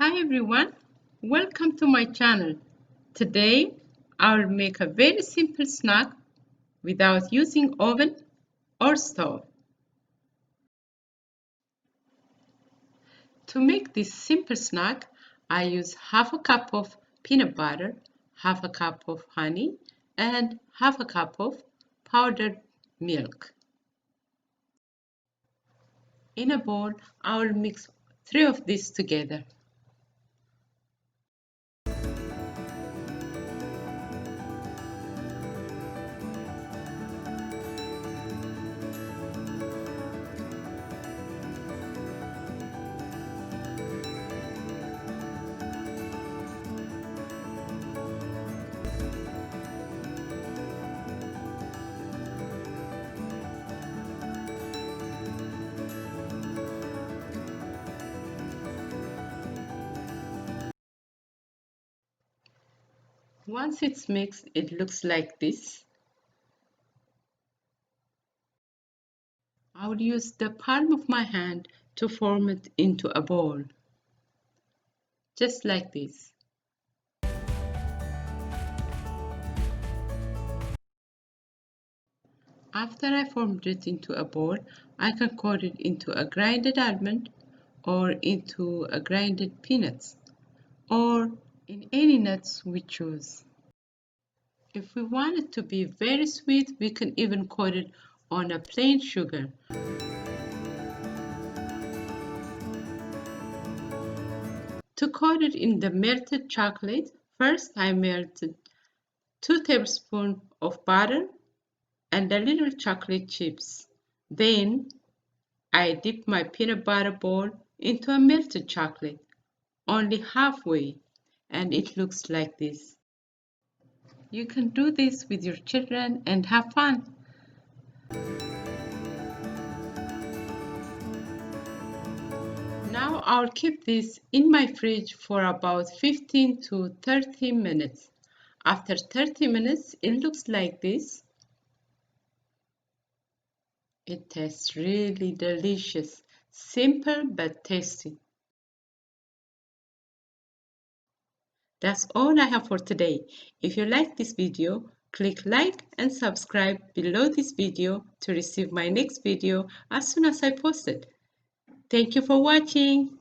Hi everyone, welcome to my channel. Today I'll make a very simple snack without using oven or stove. To make this simple snack, I use half a cup of peanut butter, half a cup of honey, and half a cup of powdered milk. In a bowl, I will mix 3 of these together. Once it's mixed, it looks like this. I will use the palm of my hand to form it into a ball, just like this. After I formed it into a ball, I can coat it into a grinded almond or into a grinded peanuts or in any nuts we choose. If we want it to be very sweet, we can even coat it on a plain sugar. To coat it in the melted chocolate, first I melted 2 tablespoons of butter and a little chocolate chips. Then I dip my peanut butter ball into a melted chocolate, only halfway, and it looks like this. You can do this with your children and have fun. Now I'll keep this in my fridge for about 15 to 30 minutes. After 30 minutes, it looks like this. It tastes really delicious, simple but tasty. That's all I have for today. If you like this video, click like and subscribe below this video to receive my next video as soon as I post it. Thank you for watching.